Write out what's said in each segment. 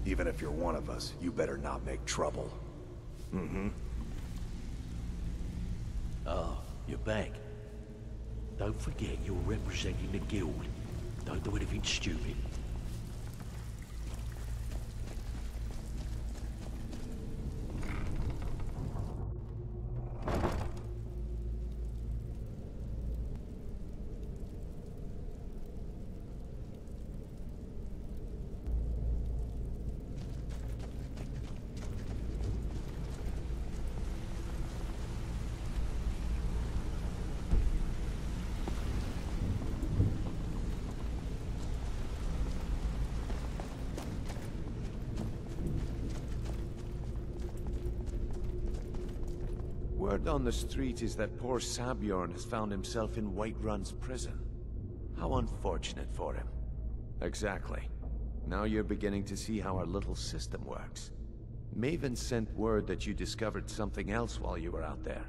Even if you're one of us, you better not make trouble. Mm-hmm. Oh, you're back. Don't forget you're representing the guild. Don't do anything stupid. Word on the street is that poor Sabjorn has found himself in Whiterun's prison. How unfortunate for him. Exactly. Now you're beginning to see how our little system works. Maven sent word that you discovered something else while you were out there.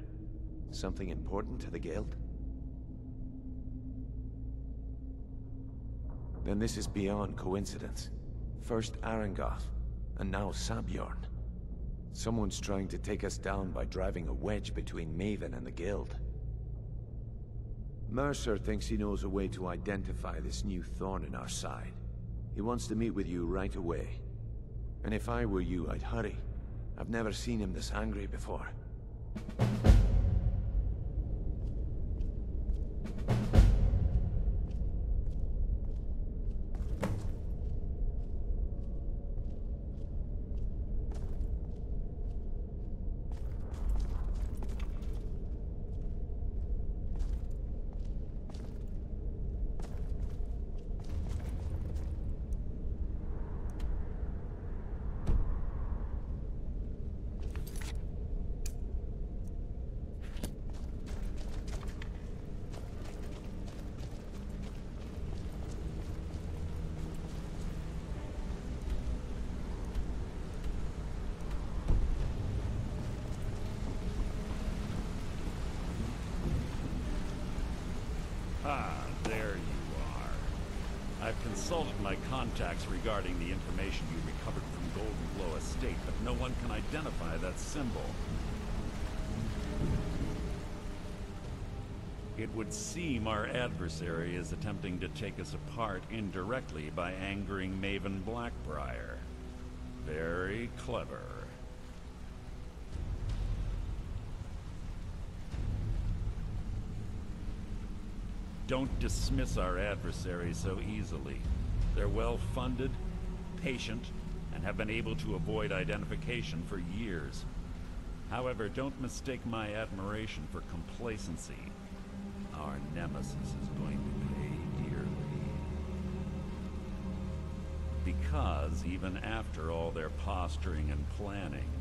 Something important to the guild? Then this is beyond coincidence. First Arangoth, and now Sabjorn. Someone's trying to take us down by driving a wedge between Maven and the guild. Mercer thinks he knows a way to identify this new thorn in our side. He wants to meet with you right away. And if I were you, I'd hurry. I've never seen him this angry before. Ah, there you are. I've consulted my contacts regarding the information you recovered from Golden Glow Estate, but no one can identify that symbol. It would seem our adversary is attempting to take us apart indirectly by angering Maven Blackbriar. Very clever. Don't dismiss our adversaries so easily. They're well-funded, patient, and have been able to avoid identification for years. However, don't mistake my admiration for complacency. Our nemesis is going to pay dearly. Because even after all their posturing and planning,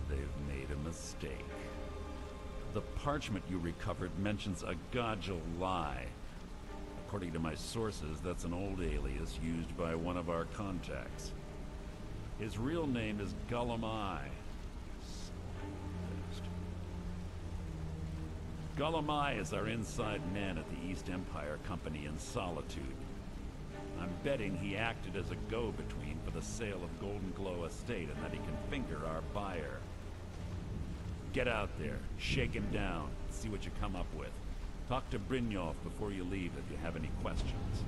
they've made a mistake. The parchment you recovered mentions a Godjal lie. According to my sources, that's an old alias used by one of our contacts. His real name is Gullumai. Gullumai is our inside man at the East Empire Company in Solitude. I'm betting he acted as a go-between for the sale of Golden Glow Estate and that he can finger our buyer. Get out there, shake him down, see what you come up with. Talk to Brynjolf before you leave if you have any questions.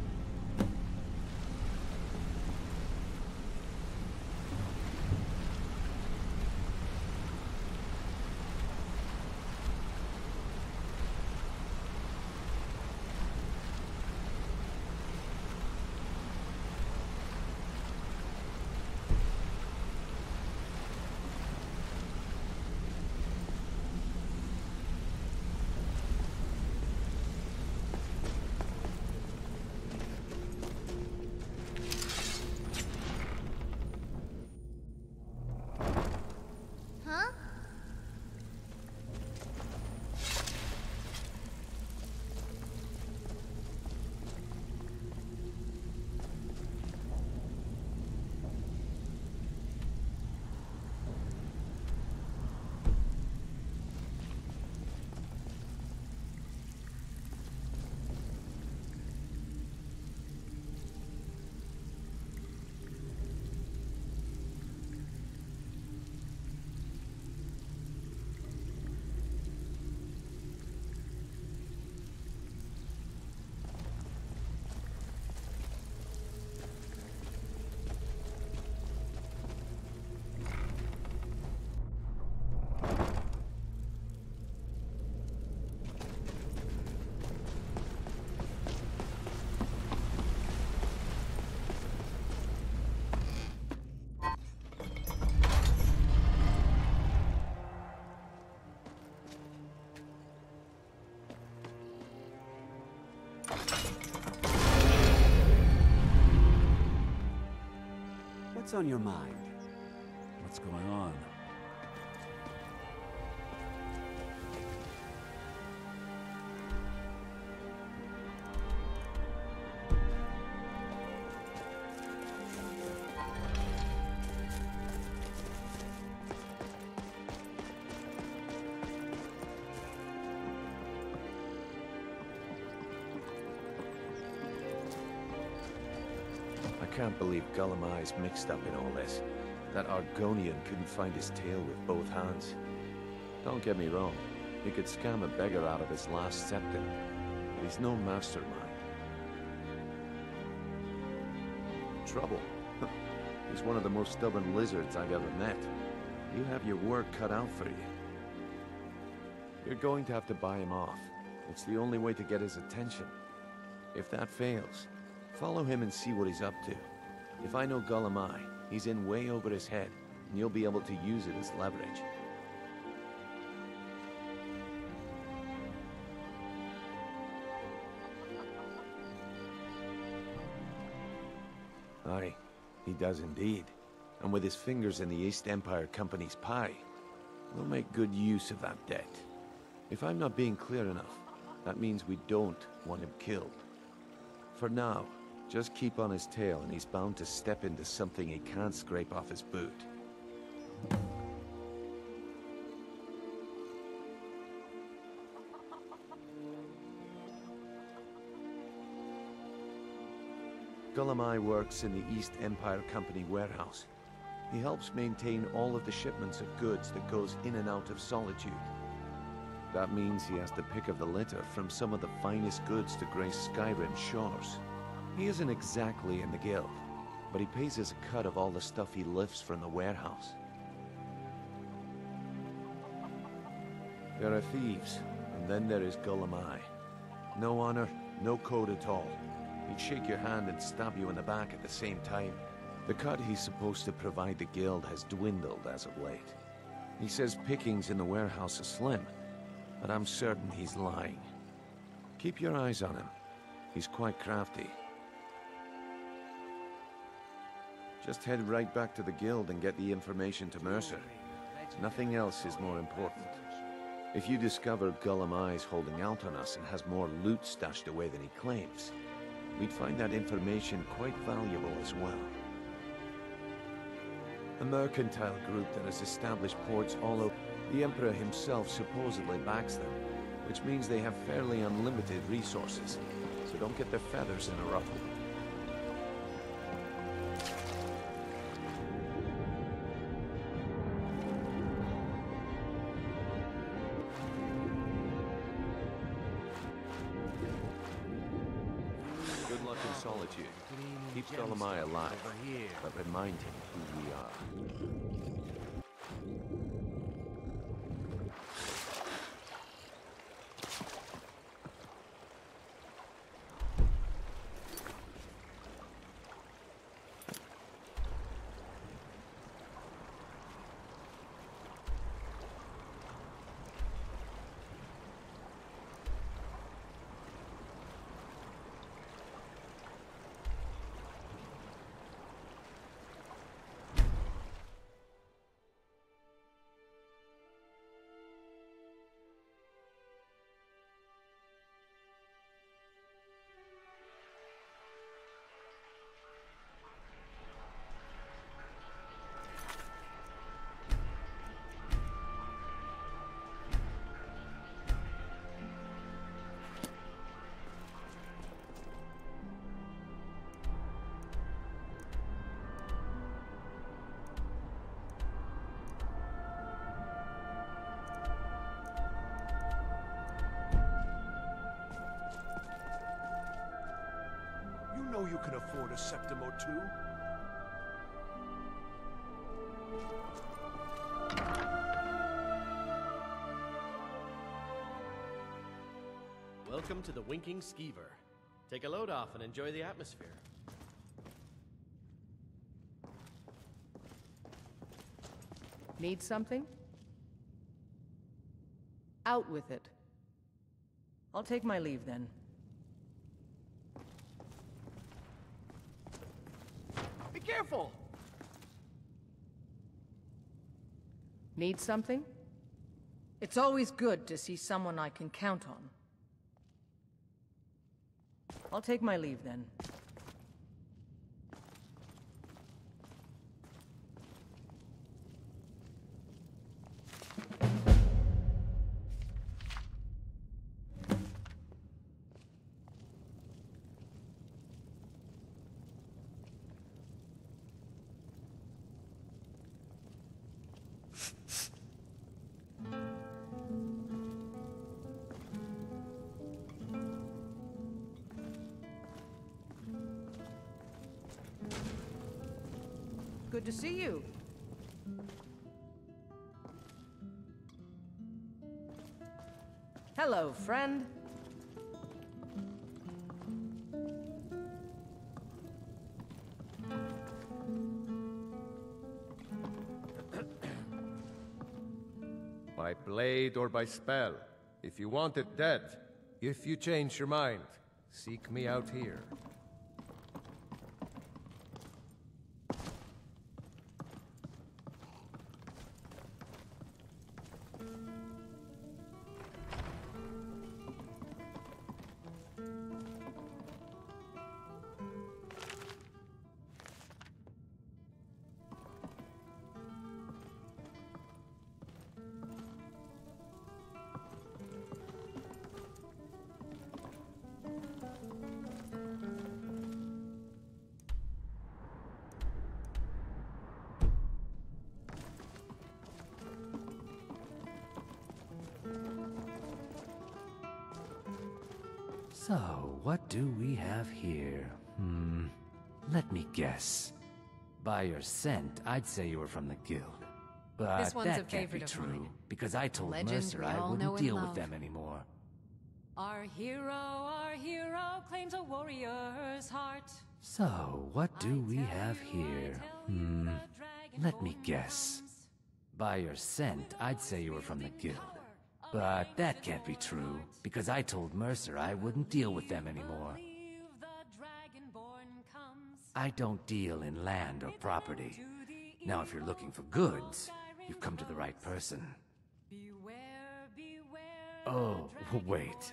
What's on your mind? What's going on? I can't believe Gollum Eye's mixed up in all this. That Argonian couldn't find his tail with both hands. Don't get me wrong, he could scam a beggar out of his last septim, but he's no mastermind. Trouble? He's one of the most stubborn lizards I've ever met. You have your work cut out for you. You're going to have to buy him off. It's the only way to get his attention. If that fails, follow him and see what he's up to. If I know Gollum Eye, he's in way over his head, and you'll be able to use it as leverage. Aye, he does indeed. And with his fingers in the East Empire Company's pie, we'll make good use of that debt. If I'm not being clear enough, that means we don't want him killed. For now, just keep on his tail and he's bound to step into something he can't scrape off his boot. Gollum Eye works in the East Empire Company warehouse. He helps maintain all of the shipments of goods that goes in and out of Solitude. That means he has to pick of the litter from some of the finest goods to grace Skyrim's shores. He isn't exactly in the guild, but he pays us a cut of all the stuff he lifts from the warehouse. There are thieves, and then there is Gollum Eye. No honor, no code at all. He'd shake your hand and stab you in the back at the same time. The cut he's supposed to provide the guild has dwindled as of late. He says pickings in the warehouse are slim, but I'm certain he's lying. Keep your eyes on him. He's quite crafty. Just head right back to the guild and get the information to Mercer. Nothing else is more important. If you discover Gollum Eye's holding out on us and has more loot stashed away than he claims, we'd find that information quite valuable as well. A mercantile group that has established ports all over. The Emperor himself supposedly backs them, which means they have fairly unlimited resources, so don't get their feathers in a ruffle. Good luck in Solitude. Keep Gollum Eye alive, but remind him who we are. You know you can afford a septim or two. Welcome to the Winking Skeever. Take a load off and enjoy the atmosphere. Need something? Out with it. I'll take my leave then. Be careful! Need something? It's always good to see someone I can count on. I'll take my leave then. Good to see you. Hello, friend. By blade or by spell. If you want it dead. If you change your mind, seek me out here. So, what do we have here? Let me guess. By your scent, I'd say you were from the guild. But This one's that a can't be favorite of true, mine. because I told Legend Mercer we I all wouldn't know and deal with love. them anymore. Our hero claims a warrior's heart. So, what do we have here? Let me guess. By your scent, I'd say you were from the guild. But that can't be true, because I told Mercer I wouldn't deal with them anymore. I don't deal in land or property. Now, if you're looking for goods, you've come to the right person. Oh, wait.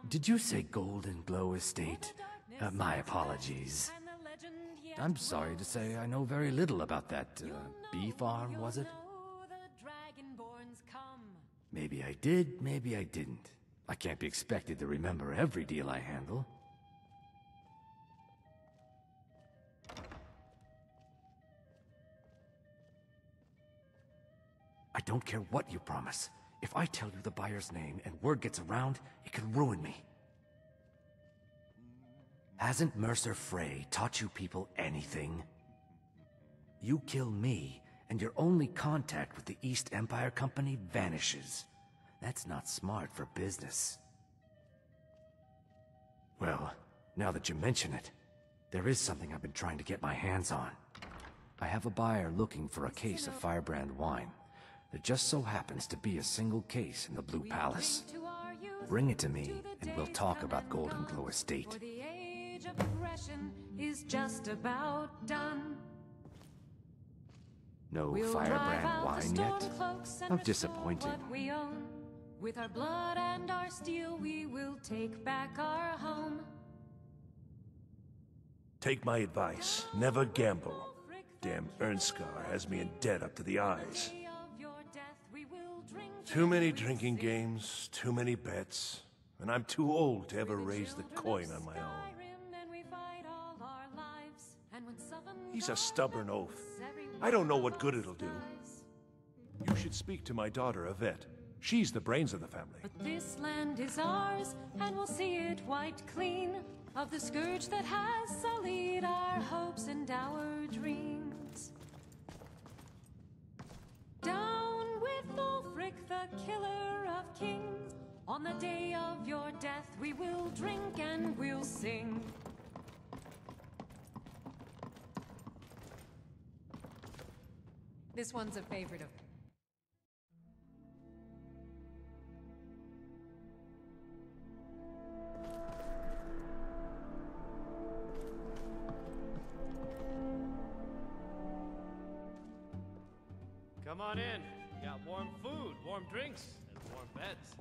Did you say Golden Glow Estate? My apologies. I'm sorry to say I know very little about that, bee farm, was it? Maybe I did, maybe I didn't. I can't be expected to remember every deal I handle. I don't care what you promise. If I tell you the buyer's name and word gets around, it can ruin me. Hasn't Mercer Frey taught you people anything? You kill me, and your only contact with the East Empire Company vanishes. That's not smart for business. Well, now that you mention it, there is something I've been trying to get my hands on. I have a buyer looking for a case of Firebrand wine. There just so happens to be a single case in the Blue Palace. Bring it to me, and we'll talk about Golden Glow Estate. For the age of aggression is just about done. No We'll Firebrand drive out the wine storm yet? cloaks and How restore disappointing. what we own. With our blood and our steel, we will take back our home. Take my advice. Never gamble. Damn Ernskar has me in debt up to the eyes. Day of your death, we will drink Too many drinking games, too many bets, and I'm too old to ever raise the coin on my own. Skyrim, and we fight all our lives. And when Southern He's a gods stubborn oaf. everyone I don't know what good it'll do. dies. You should speak to my daughter, Yvette. She's the brains of the family. But this land is ours, and we'll see it wiped clean of the scourge that has sullied our hopes and our dreams. Down with Ulfric, the killer of kings. On the day of your death, we will drink and we'll sing. This one's a favorite of Come on in. We got warm food, warm drinks, and warm beds.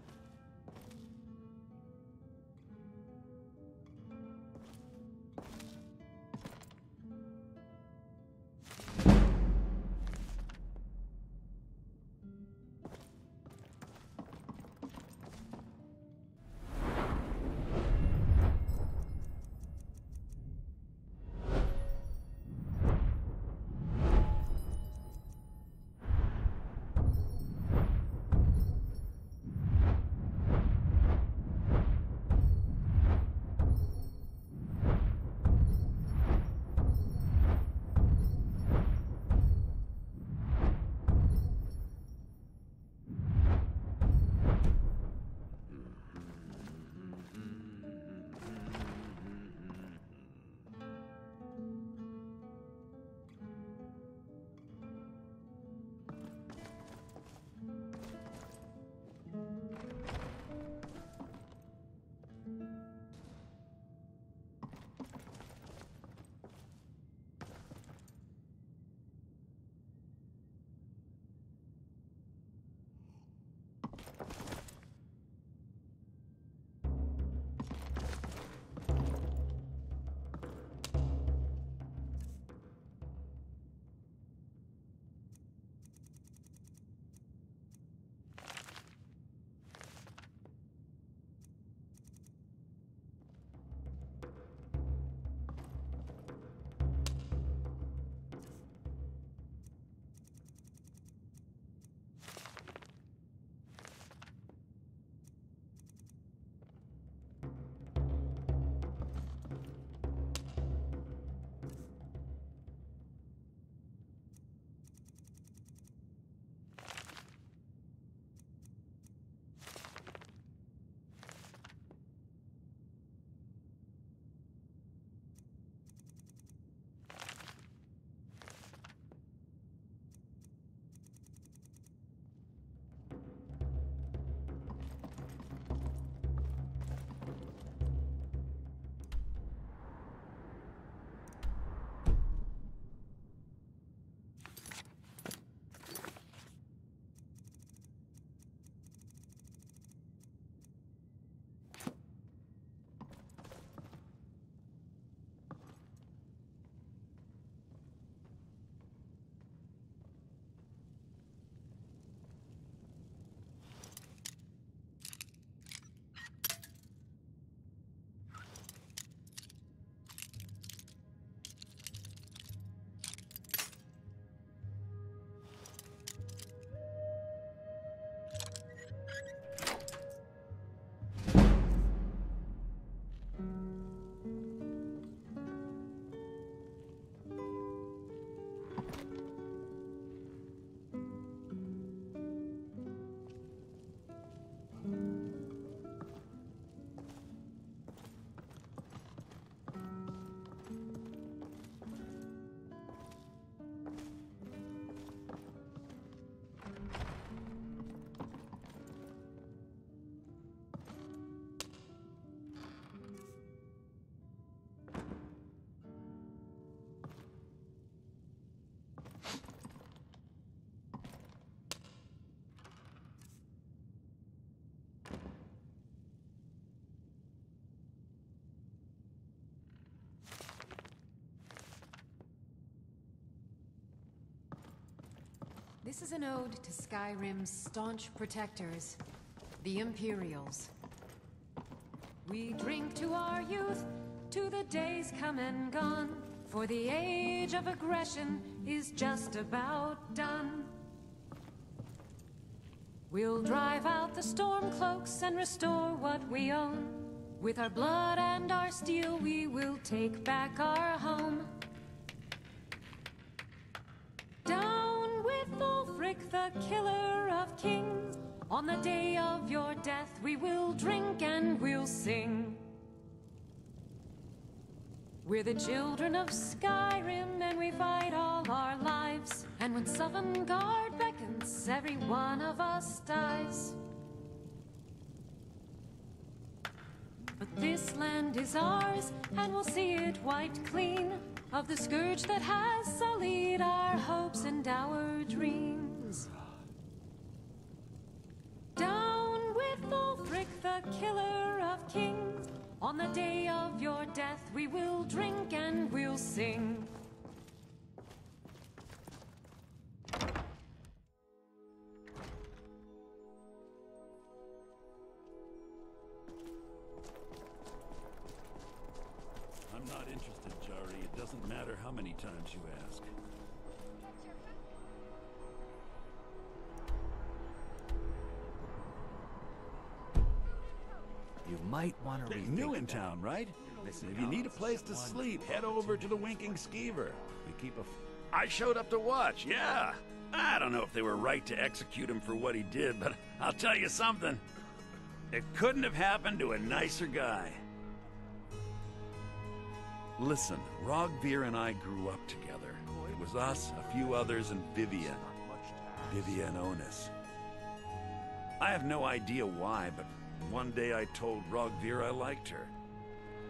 This is an ode to Skyrim's staunch protectors, the Imperials. We drink to our youth, to the days come and gone, for the age of aggression is just about done. We'll drive out the stormcloaks and restore what we own. With our blood and our steel, we will take back our home. Down with Ulfric, the killer of kings. On the day of your death, we will drink and we'll sing. We're the children of Skyrim, and we fight all our lives. And when Sovngarde beckons, every one of us dies. But this land is ours, and we'll see it wiped clean of the scourge that has sullied our hopes and our dreams. with Ulfric, the killer of kings. On the day of your death, we will drink and we'll sing. I'm not interested, Jari. It doesn't matter how many times you ask. You might want to New in town, right? If you need a place to sleep, head over to the Winking Skeever. We keep a... I showed up to watch, yeah. I don't know if they were right to execute him for what he did, but I'll tell you something. It couldn't have happened to a nicer guy. Listen, Rogvir and I grew up together. It was us, a few others, and Vivian. Vivian Onus. I have no idea why, but one day I told Rogvir I liked her.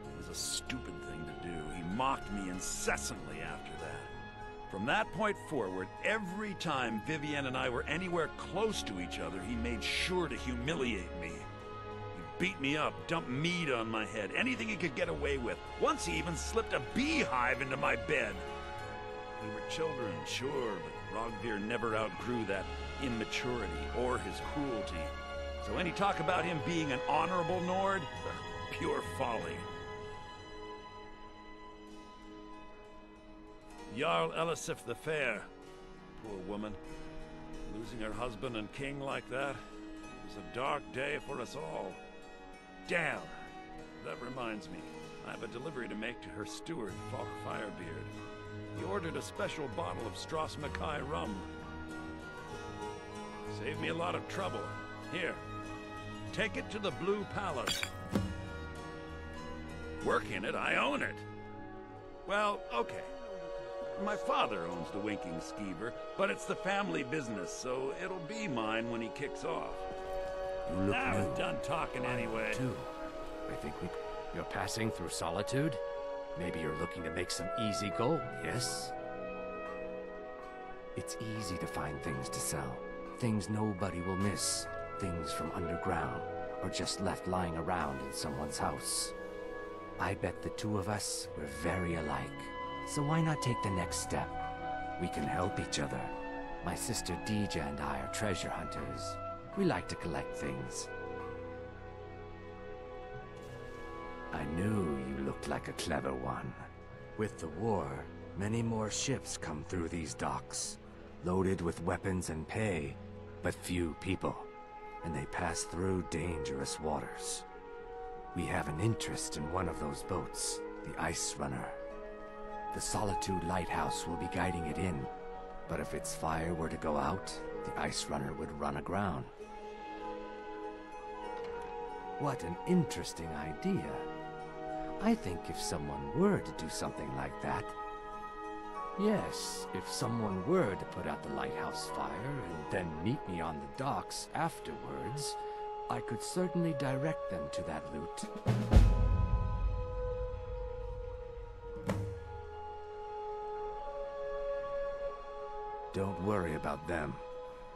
It was a stupid thing to do. He mocked me incessantly after that. From that point forward, every time Vivian and I were anywhere close to each other, he made sure to humiliate me. He beat me up, dumped meat on my head, anything he could get away with. Once he even slipped a beehive into my bed. We were children, sure, but Rogvir never outgrew that immaturity or his cruelty. So any talk about him being an honorable Nord? Pure folly. Jarl Elisif the Fair. Poor woman. Losing her husband and king like that. It was a dark day for us all. Damn. That reminds me. I have a delivery to make to her steward, Falk Firebeard. He ordered a special bottle of Strass Mackay rum. Saved me a lot of trouble. Here. Take it to the Blue Palace. Work in it, I own it. Well, okay. My father owns the Winking Skeever, but it's the family business, so it'll be mine when he kicks off. You look Now new. we're done talking anyway. Too. I think you're passing through Solitude? Maybe you're looking to make some easy gold, yes? It's easy to find things to sell. Things nobody will miss. Things from underground, or just left lying around in someone's house. I bet the two of us were very alike. So why not take the next step? We can help each other. My sister Dija and I are treasure hunters. We like to collect things. I knew you looked like a clever one. With the war, many more ships come through these docks, loaded with weapons and pay, but few people. And they pass through dangerous waters. We have an interest in one of those boats, the Ice Runner. The Solitude Lighthouse will be guiding it in, but if its fire were to go out, the Ice Runner would run aground. What an interesting idea. I think if someone were to do something like that... Yes, if someone were to put out the lighthouse fire and then meet me on the docks afterwards, I could certainly direct them to that loot. Don't worry about them.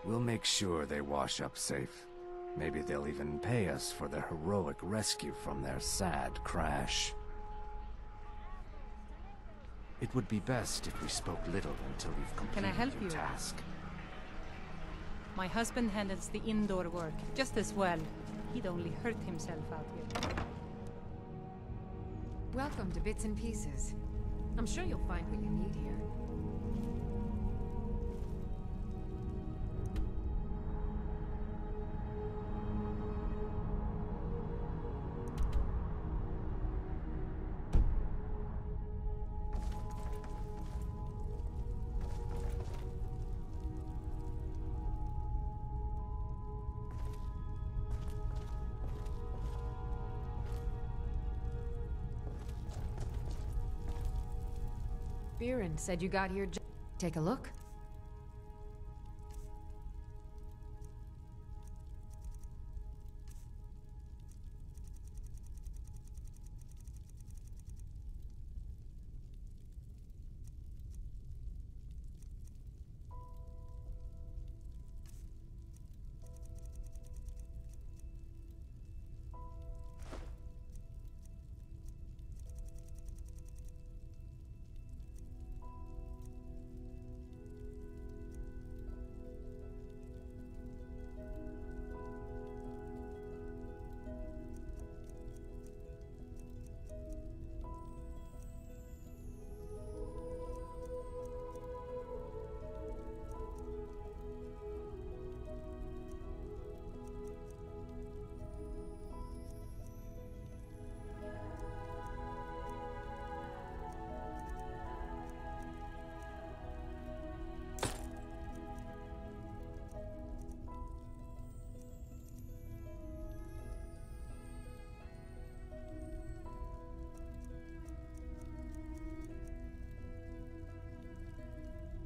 We'll make sure they wash up safe. Maybe they'll even pay us for their heroic rescue from their sad crash. It would be best if we spoke little until you've completed Can I help your you? task. My husband handles the indoor work just as well. He'd only hurt himself out here. Welcome to Bits and Pieces. I'm sure you'll find what you need here. Biren said you got here. Take a look.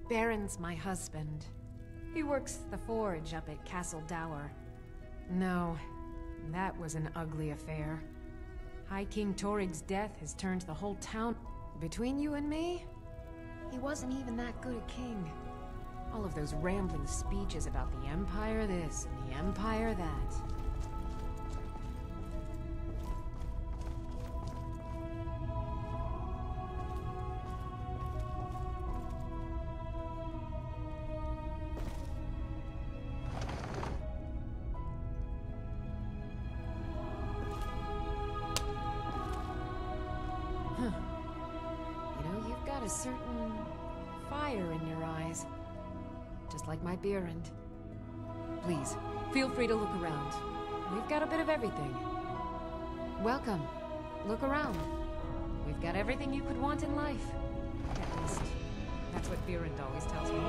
Baron's my husband. He works the forge up at Castle Dower. No, that was an ugly affair. High King Torig's death has turned the whole town... Between you and me, he wasn't even that good a king. All of those rambling speeches about the Empire this and the Empire that. A certain fire in your eyes. Just like my Beerend. Please, feel free to look around. We've got a bit of everything. Welcome. Look around. We've got everything you could want in life. At least, that's what Beerend always tells me.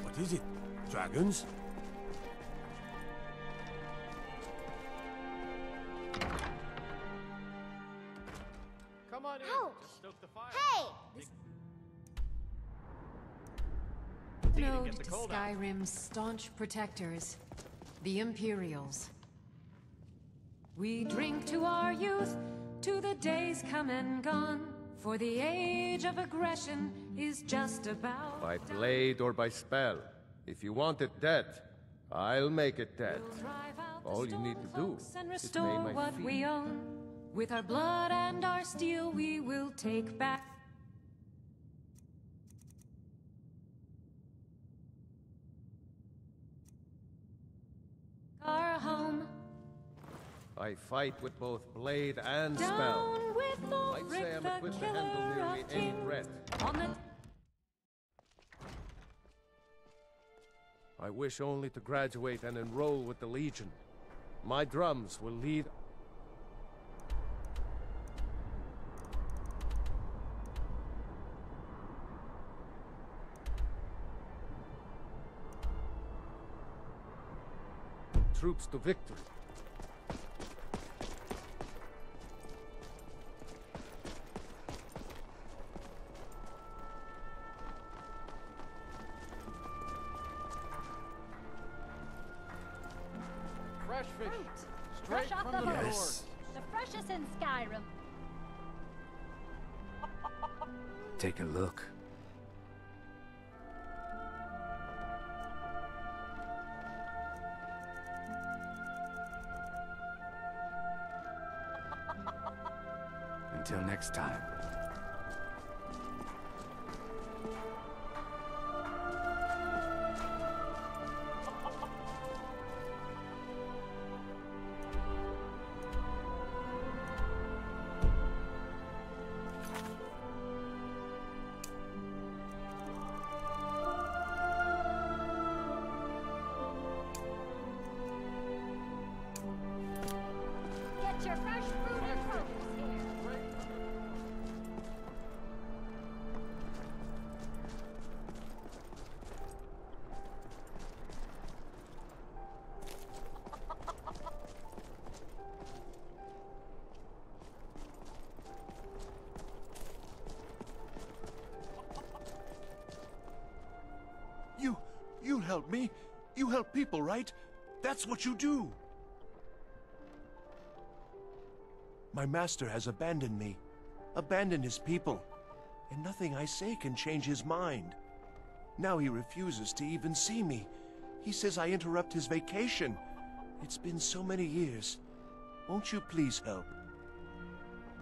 What is it? Dragons? Come on in. Ouch. Just stoke the fire. Hey! Need to Ode get the to cold out. Skyrim's staunch protectors, the Imperials. We drink to our youth, to the days come and gone, for the age of aggression is just about By blade or by spell. If you want it dead, I'll make it dead. We'll drive out the All you need to do stormcloaks and is restore name my what fee. we own. With our blood and our steel, we will take back our home. I fight with both blade and spell. Down with I'd say I'm the equipped to handle killer nearly of any kings. threat. On the I wish only to graduate and enroll with the Legion. My drums will lead... troops to victory. Fresh fish. Fruit. Straight Fresh off from the the boat. Yes. The freshest in Skyrim. Take a look. Until next time. Get your fresh fruit and produce here. You help me. You help people, right? That's what you do. My master has abandoned me, abandoned his people, and nothing I say can change his mind. Now he refuses to even see me. He says I interrupt his vacation. It's been so many years. Won't you please help?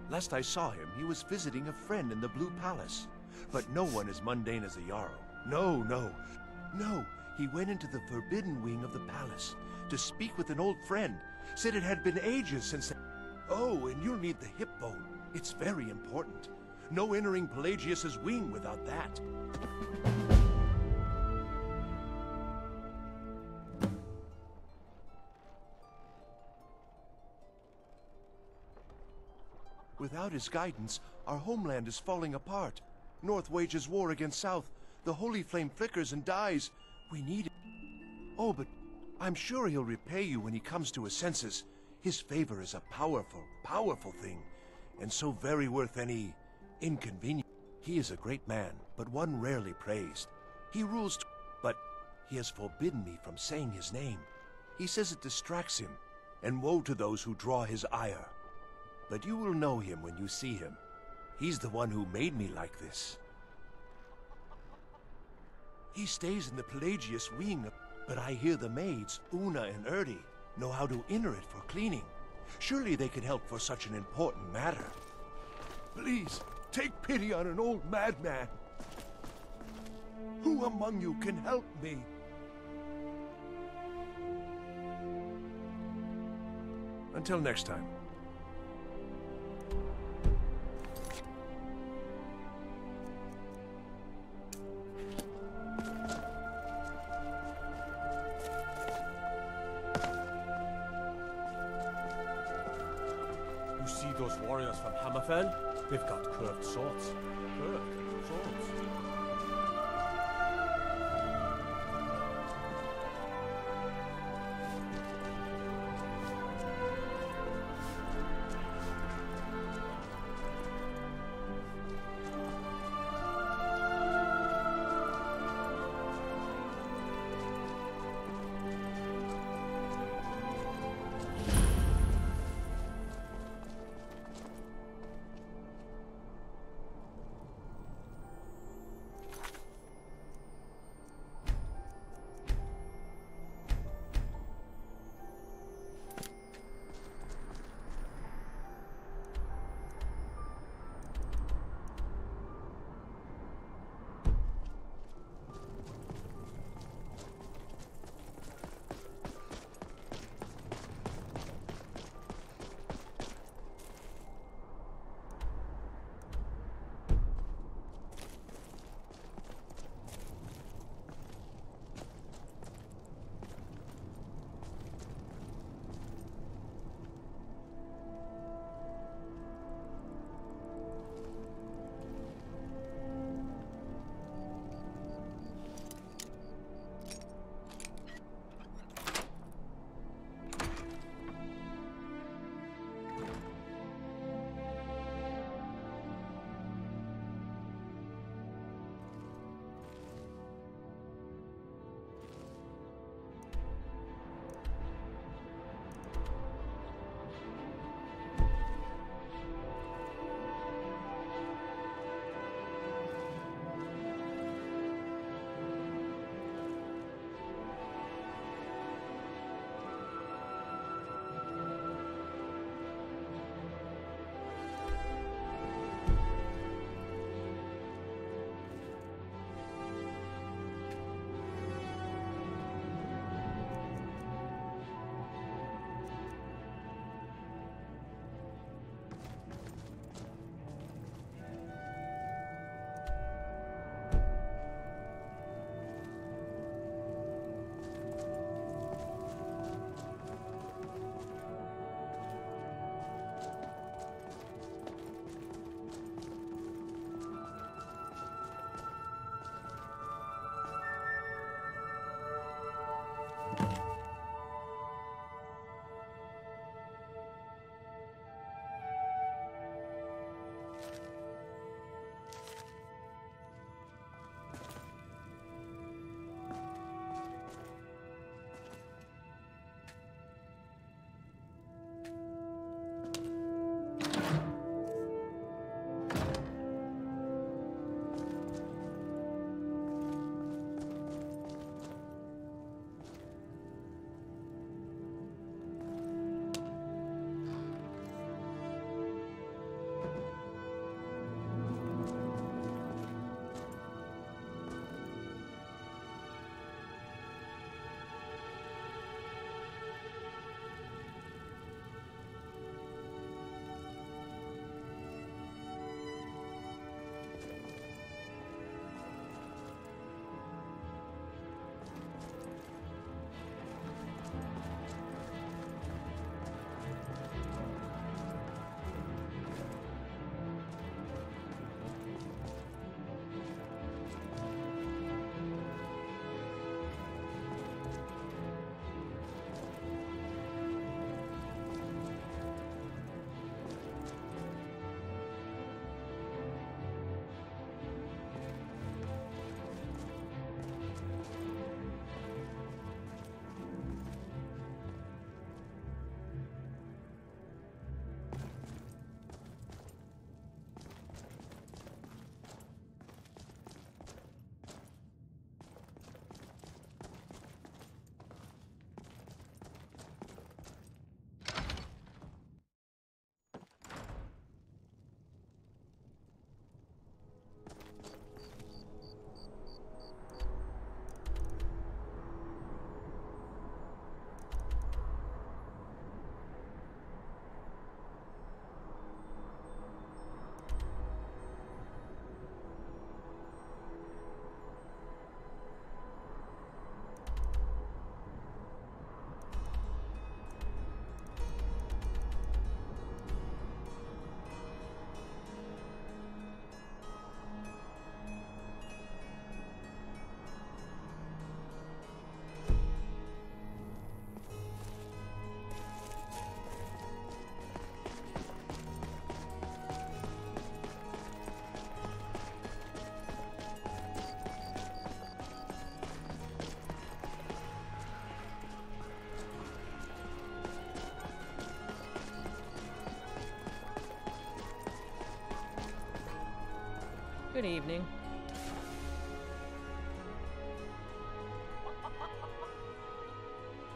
Last I saw him, he was visiting a friend in the Blue Palace. But no one as mundane as a Jarl. No, no, no. He went into the forbidden wing of the palace to speak with an old friend. Said it had been ages since... Oh, and you'll need the hip bone. It's very important. No entering Pelagius's wing without that. Without his guidance, our homeland is falling apart. North wages war against South. The holy flame flickers and dies. We need it. Oh, but I'm sure he'll repay you when he comes to his senses. His favor is a powerful, powerful thing, and so very worth any inconvenience. He is a great man, but one rarely praised. He rules, but he has forbidden me from saying his name. He says it distracts him, and woe to those who draw his ire. But you will know him when you see him. He's the one who made me like this. He stays in the Pelagius wing, but I hear the maids, Una and Erdi, know how to enter it for cleaning. Surely they could help for such an important matter. Please, take pity on an old madman. Who among you can help me? Until next time. You see those warriors from Hammerfell? They've got curved swords. Curved swords. Good evening.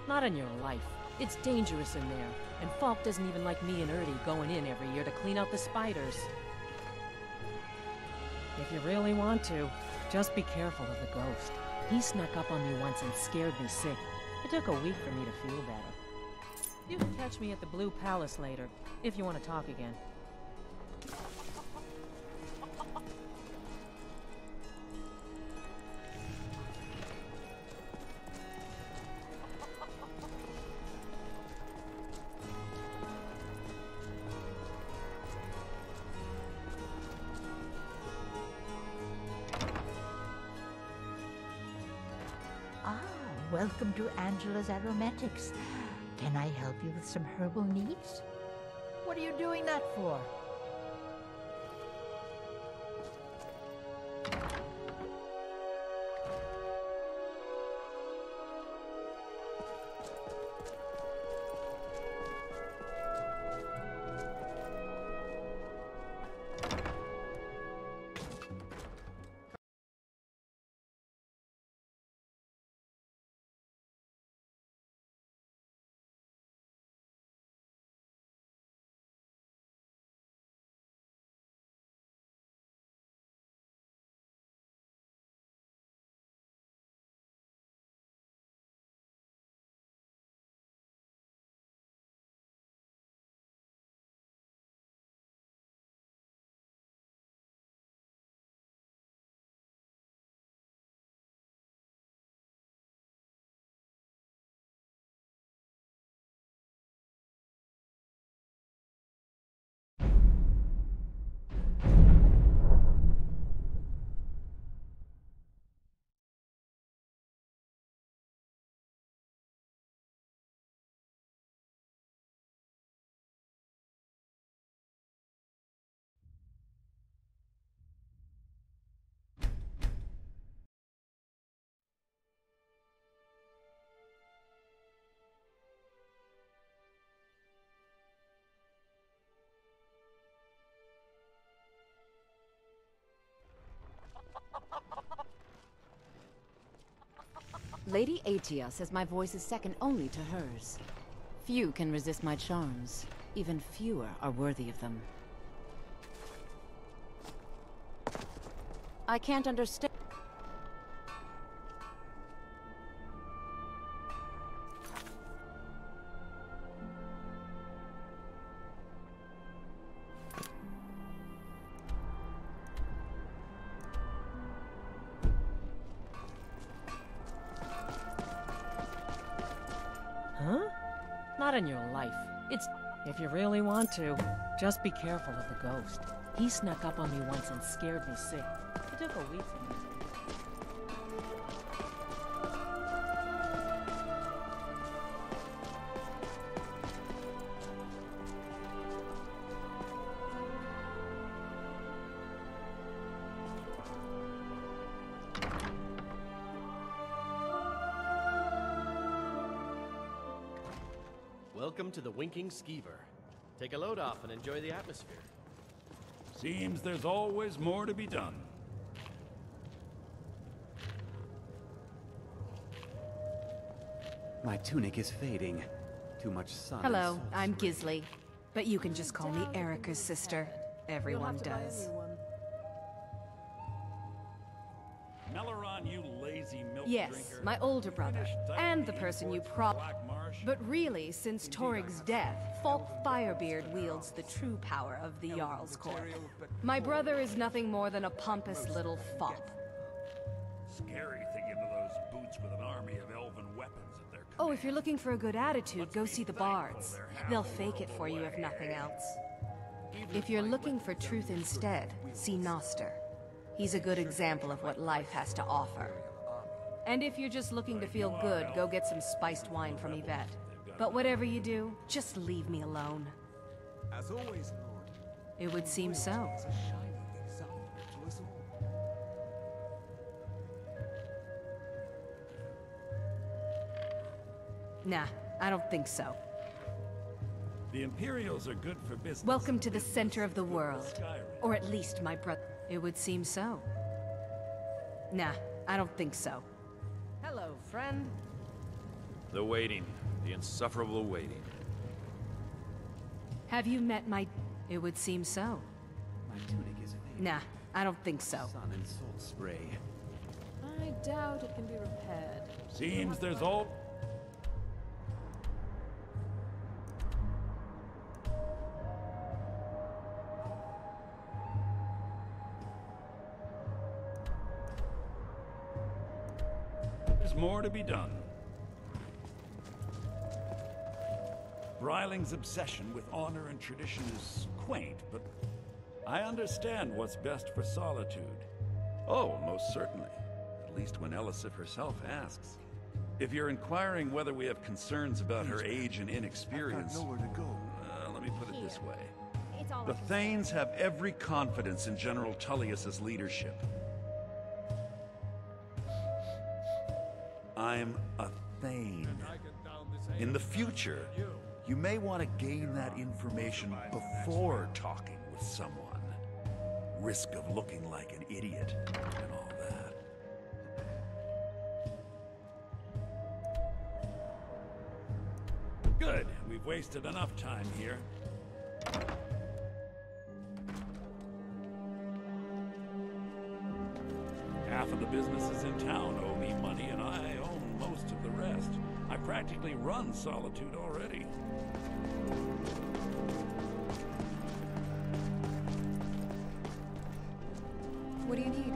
Not in your life. It's dangerous in there. And Falk doesn't even like me and Ertie going in every year to clean out the spiders. If you really want to, just be careful of the ghost. He snuck up on me once and scared me sick. It took a week for me to feel better. You can catch me at the Blue Palace later, if you want to talk again. Welcome to Angela's Aromatics. Can I help you with some herbal needs? What are you doing that for? Lady Atia says my voice is second only to hers. Few can resist my charms. Even fewer are worthy of them. I can't understand. Huh? Not in your life. It's... If you really want to, just be careful of the ghost. He snuck up on me once and scared me sick. It took a week for me to... Welcome to the Winking Skeever. Take a load off and enjoy the atmosphere. Seems there's always more to be done. My tunic is fading. Too much sun. Hello, I'm Gisli. But you can just call me Erica's sister. Everyone does. Melaron, you lazy milk Yes, drinker. my older brother. And the person you But really, since Torig's death, Falk Firebeard wields the true power of the Jarl's Court. My brother is nothing more than a pompous little fop. Scary thinking of those boots with an army of elven weapons at their Oh, if you're looking for a good attitude, go see the bards. They'll fake it for you if nothing else. If you're looking for truth instead, see Noster. He's a good example of what life has to offer. And if you're just looking to feel good, go get some spiced wine from Yvette. But whatever you do, just leave me alone. As always, Lord. It would seem so. Nah, I don't think so. The Imperials are good for business. Welcome to the center of the world. Or at least my brother. It would seem so. Nah, I don't think so. Hello, friend. The waiting. The insufferable waiting. Have you met my... It would seem so. My tunic is fading. Nah, I don't think so. Sun and salt spray. I doubt it can be repaired. Seems there's all... There's more to be done. Breiling's obsession with honor and tradition is quaint, but I understand what's best for Solitude. Oh, most certainly. At least when Elisif herself asks. If you're inquiring whether we have concerns about her age and inexperience... I've got nowhere to go. Let me put it this way. It's all The Thanes have every confidence in General Tullius's leadership. I'm a Thane. In the future, you may want to gain that information before talking with someone. Risk of looking like an idiot and all that. Good. We've wasted enough time here. Half of the businesses in town owe me money, and I own most of the rest. I practically run Solitude already. What do you need?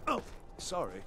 Oh, sorry.